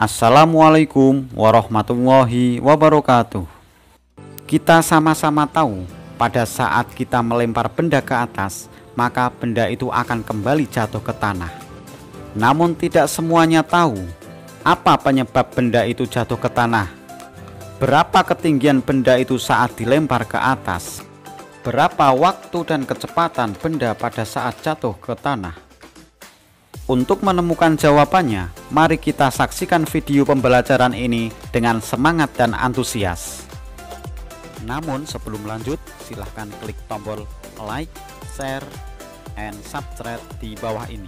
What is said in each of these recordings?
Assalamualaikum warahmatullahi wabarakatuh. Kita sama-sama tahu pada saat kita melempar benda ke atas, maka benda itu akan kembali jatuh ke tanah. Namun tidak semuanya tahu apa penyebab benda itu jatuh ke tanah. Berapa ketinggian benda itu saat dilempar ke atas? Berapa waktu dan kecepatan benda pada saat jatuh ke tanah? Untuk menemukan jawabannya, mari kita saksikan video pembelajaran ini dengan semangat dan antusias. Namun sebelum lanjut, silahkan klik tombol like, share, and subscribe di bawah ini.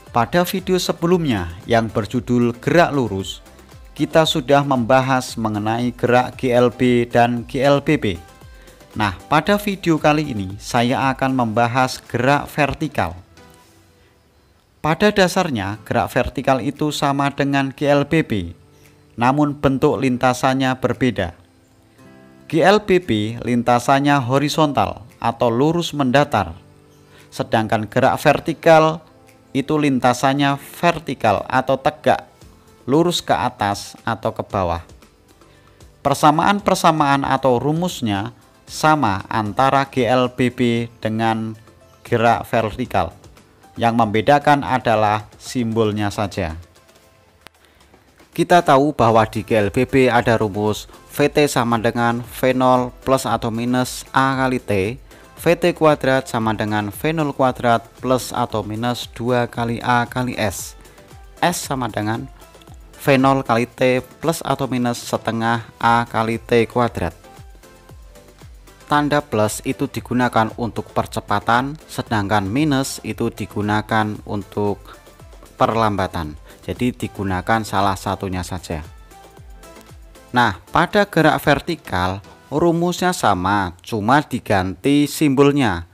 Pada video sebelumnya yang berjudul gerak lurus, kita sudah membahas mengenai gerak GLB dan GLBB. Nah, pada video kali ini saya akan membahas gerak vertikal. Pada dasarnya gerak vertikal itu sama dengan GLBB, namun bentuk lintasannya berbeda. GLBB lintasannya horizontal atau lurus mendatar, sedangkan gerak vertikal itu lintasannya vertikal atau tegak, lurus ke atas atau ke bawah. Persamaan-persamaan atau rumusnya sama antara GLBB dengan gerak vertikal. Yang membedakan adalah simbolnya saja. Kita tahu bahwa di GLBB ada rumus VT sama dengan V0 plus atau minus A kali T, VT kuadrat sama dengan V0 kuadrat plus atau minus 2 kali A kali S. S sama dengan V0 kali T plus atau minus setengah A kali T kuadrat. Tanda plus itu digunakan untuk percepatan, sedangkan minus itu digunakan untuk perlambatan. Jadi digunakan salah satunya saja. Nah, pada gerak vertikal rumusnya sama, cuma diganti simbolnya.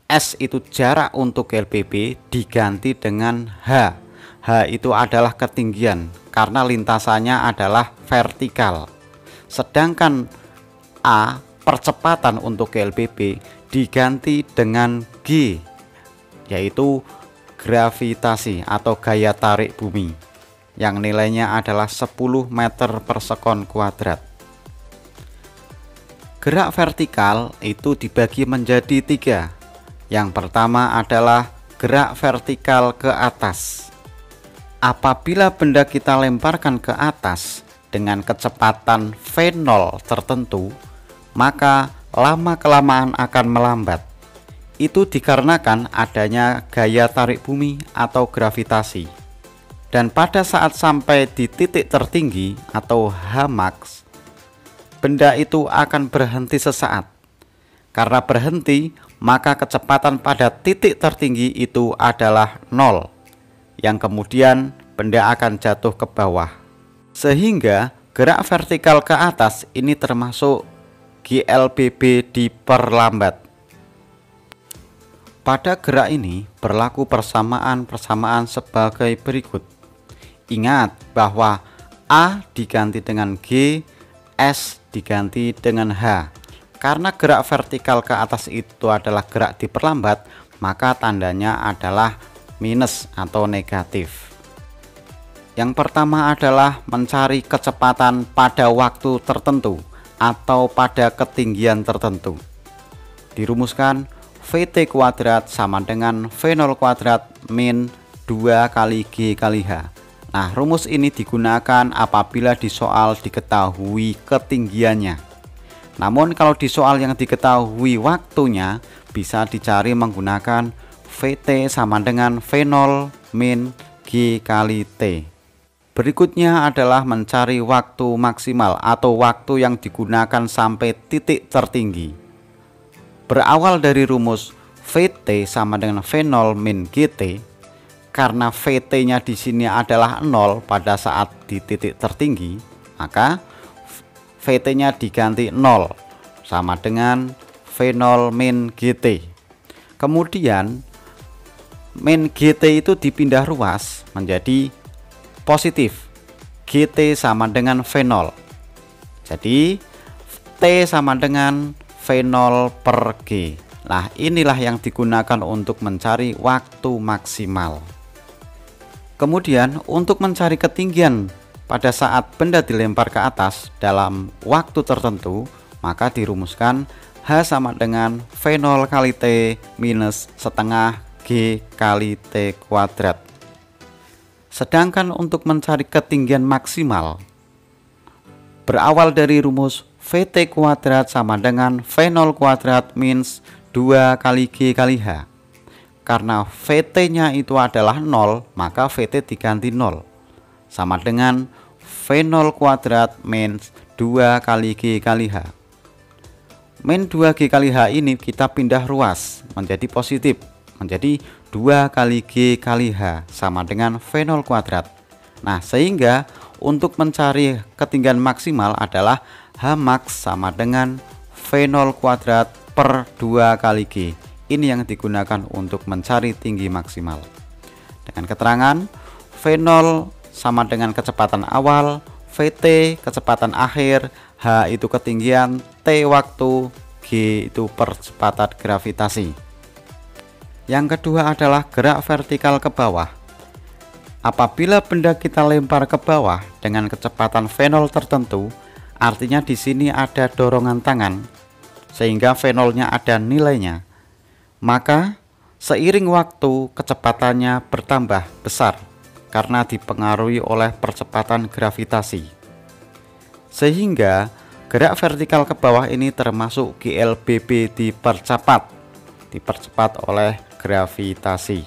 S itu jarak untuk GLBB diganti dengan H. H itu adalah ketinggian karena lintasannya adalah vertikal. Sedangkan A percepatan untuk GLBB diganti dengan G, yaitu gravitasi atau gaya tarik bumi, yang nilainya adalah 10 meter per sekon kuadrat. Gerak vertikal itu dibagi menjadi 3. Yang pertama adalah gerak vertikal ke atas. Apabila benda kita lemparkan ke atas dengan kecepatan V0 tertentu, maka lama-kelamaan akan melambat. Itu dikarenakan adanya gaya tarik bumi atau gravitasi. Dan pada saat sampai di titik tertinggi atau Hmax, benda itu akan berhenti sesaat. Karena berhenti, maka kecepatan pada titik tertinggi itu adalah 0, yang kemudian benda akan jatuh ke bawah. Sehingga gerak vertikal ke atas ini termasuk GLBB diperlambat. Pada gerak ini berlaku persamaan-persamaan sebagai berikut. Ingat bahwa A diganti dengan G, S diganti dengan H. Karena gerak vertikal ke atas itu adalah gerak diperlambat, maka tandanya adalah minus atau negatif. Yang pertama adalah mencari kecepatan pada waktu tertentu atau pada ketinggian tertentu. Dirumuskan VT kuadrat sama dengan V0 kuadrat min 2 kali G kali H. Nah, rumus ini digunakan apabila di soal diketahui ketinggiannya. Namun kalau di soal yang diketahui waktunya, bisa dicari menggunakan VT sama dengan V0 min G kali T. Berikutnya adalah mencari waktu maksimal atau waktu yang digunakan sampai titik tertinggi. Berawal dari rumus VT sama dengan V0 min GT, karena VT-nya di sini adalah 0 pada saat di titik tertinggi, maka VT-nya diganti 0 sama dengan V0 min GT. Kemudian min GT itu dipindah ruas menjadi positif, GT sama dengan V0. Jadi T sama dengan V0 per G. Nah, inilah yang digunakan untuk mencari waktu maksimal. Kemudian untuk mencari ketinggian pada saat benda dilempar ke atas dalam waktu tertentu, maka dirumuskan H sama dengan V0 kali T minus setengah G kali T kuadrat. Sedangkan untuk mencari ketinggian maksimal, berawal dari rumus VT kuadrat sama dengan V0 kuadrat minus 2 kali G kali H. Karena VT nya itu adalah 0, maka VT diganti 0 sama dengan V0 kuadrat minus 2 kali G kali H. Min 2 G kali H ini kita pindah ruas menjadi positif, menjadi 2 kali G kali H sama dengan V0 kuadrat. Nah, sehingga untuk mencari ketinggian maksimal adalah H max sama dengan V0 kuadrat per 2 kali G. Ini yang digunakan untuk mencari tinggi maksimal. Dengan keterangan V0 sama dengan kecepatan awal, VT kecepatan akhir, H itu ketinggian, T waktu, G itu percepatan gravitasi. Yang kedua adalah gerak vertikal ke bawah. Apabila benda kita lempar ke bawah dengan kecepatan V0 tertentu, artinya di sini ada dorongan tangan, sehingga V0-nya ada nilainya. Maka seiring waktu kecepatannya bertambah besar karena dipengaruhi oleh percepatan gravitasi. Sehingga gerak vertikal ke bawah ini termasuk GLBB dipercepat oleh gravitasi.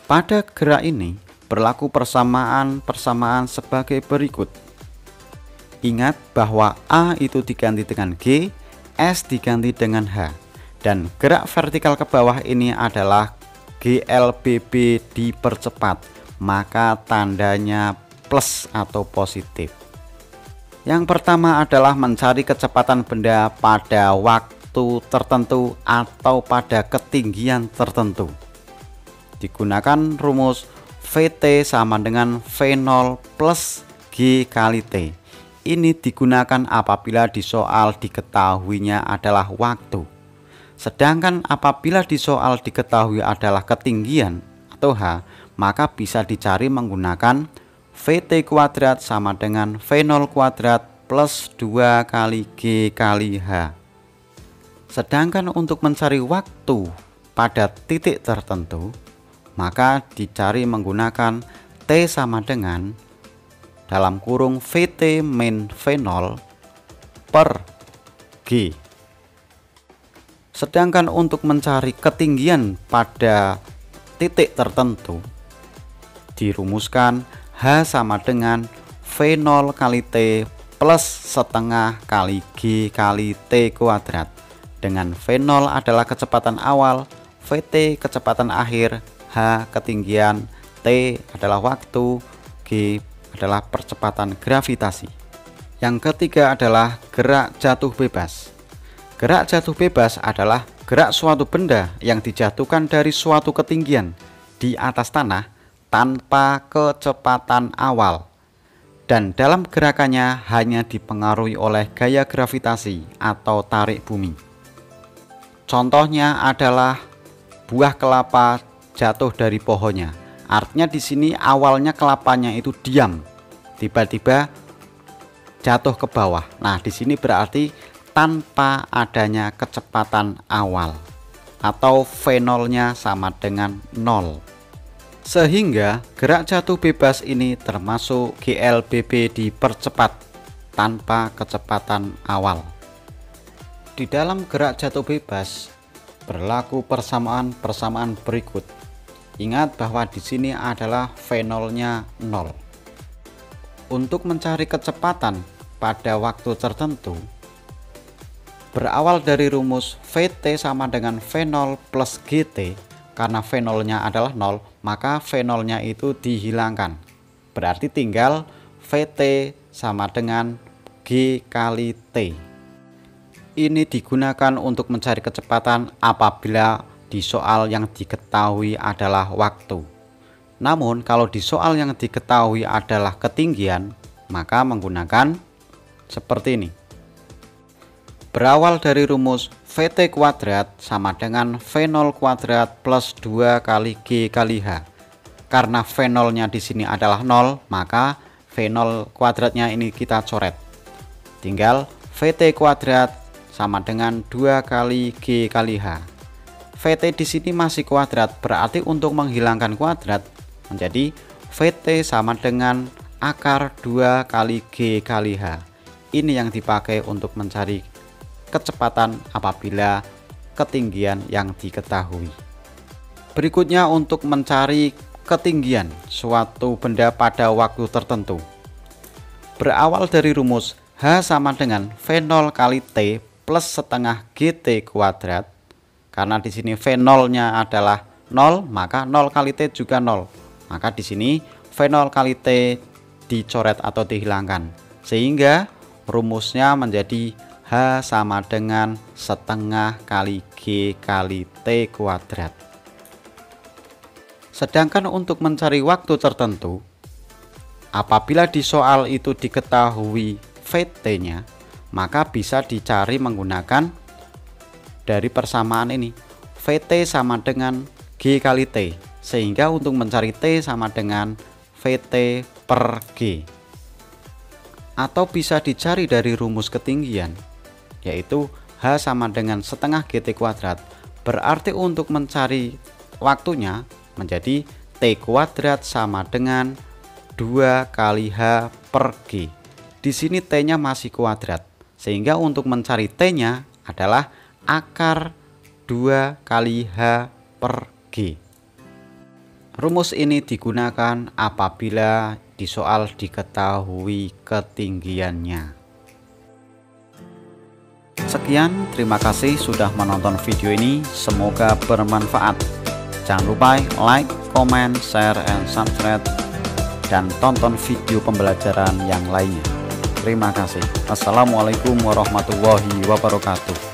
Pada gerak ini berlaku persamaan sebagai berikut. Ingat bahwa A itu diganti dengan G, S diganti dengan H, dan gerak vertikal ke bawah ini adalah GLBB dipercepat, maka tandanya plus atau positif. Yang pertama adalah mencari kecepatan benda pada waktu tertentu atau pada ketinggian tertentu. Digunakan rumus VT sama dengan V0 plus G kali T. Ini digunakan apabila di soal diketahuinya adalah waktu. Sedangkan apabila di soal diketahui adalah ketinggian atau H, maka bisa dicari menggunakan VT kuadrat sama dengan V0 kuadrat plus 2 kali G kali H. Sedangkan untuk mencari waktu pada titik tertentu, maka dicari menggunakan T sama dengan dalam kurung VT min V0 per G. Sedangkan untuk mencari ketinggian pada titik tertentu, dirumuskan H sama dengan V0 kali T plus setengah kali G kali T kuadrat. Dengan V0 adalah kecepatan awal, VT kecepatan akhir, H ketinggian, T adalah waktu, G adalah percepatan gravitasi. Yang ketiga adalah gerak jatuh bebas. Gerak jatuh bebas adalah gerak suatu benda yang dijatuhkan dari suatu ketinggian di atas tanah tanpa kecepatan awal, dan dalam gerakannya hanya dipengaruhi oleh gaya gravitasi atau tarik bumi. Contohnya adalah buah kelapa jatuh dari pohonnya. Artinya di sini awalnya kelapanya itu diam, tiba-tiba jatuh ke bawah. Nah, di sini berarti tanpa adanya kecepatan awal atau V0-nya sama dengan 0. Sehingga gerak jatuh bebas ini termasuk GLBB dipercepat tanpa kecepatan awal. Di dalam gerak jatuh bebas berlaku persamaan berikut. Ingat bahwa di sini adalah V0-nya 0. Untuk mencari kecepatan pada waktu tertentu, berawal dari rumus VT sama dengan V0 plus GT. Karena V0-nya adalah 0, maka V0-nya itu dihilangkan. Berarti tinggal VT sama dengan G kali T. Ini digunakan untuk mencari kecepatan apabila di soal yang diketahui adalah waktu. Namun kalau di soal yang diketahui adalah ketinggian, maka menggunakan seperti ini. Berawal dari rumus VT kuadrat sama dengan V0 kuadrat plus 2 kali G kali H. Karena V0-nya di sini adalah 0, maka V0 kuadratnya ini kita coret. Tinggal VT kuadrat sama dengan 2 kali G kali H. VT di sini masih kuadrat, berarti untuk menghilangkan kuadrat menjadi VT sama dengan akar 2 kali G kali H. Ini yang dipakai untuk mencari kecepatan apabila ketinggian yang diketahui. Berikutnya untuk mencari ketinggian suatu benda pada waktu tertentu. Berawal dari rumus H sama dengan V0 kali T plus setengah GT kuadrat. Karena di sini V0-nya adalah 0, maka 0 kali T juga 0. Maka di sini V0 kali T dicoret atau dihilangkan, sehingga rumusnya menjadi H sama dengan setengah kali G kali T kuadrat. Sedangkan untuk mencari waktu tertentu, apabila di soal itu diketahui VT-nya, maka bisa dicari menggunakan dari persamaan ini, VT sama dengan G kali T, sehingga untuk mencari T sama dengan VT per G. Atau bisa dicari dari rumus ketinggian, yaitu H sama dengan setengah GT kuadrat. Berarti untuk mencari waktunya menjadi T kuadrat sama dengan 2 kali H per G. Di sini T-nya masih kuadrat, sehingga untuk mencari T-nya adalah akar 2 kali H per G. Rumus ini digunakan apabila di soal diketahui ketinggiannya. Sekian, terima kasih sudah menonton video ini, semoga bermanfaat. Jangan lupa like, comment, share, and subscribe, dan tonton video pembelajaran yang lainnya. Terima kasih. Assalamualaikum warahmatullahi wabarakatuh.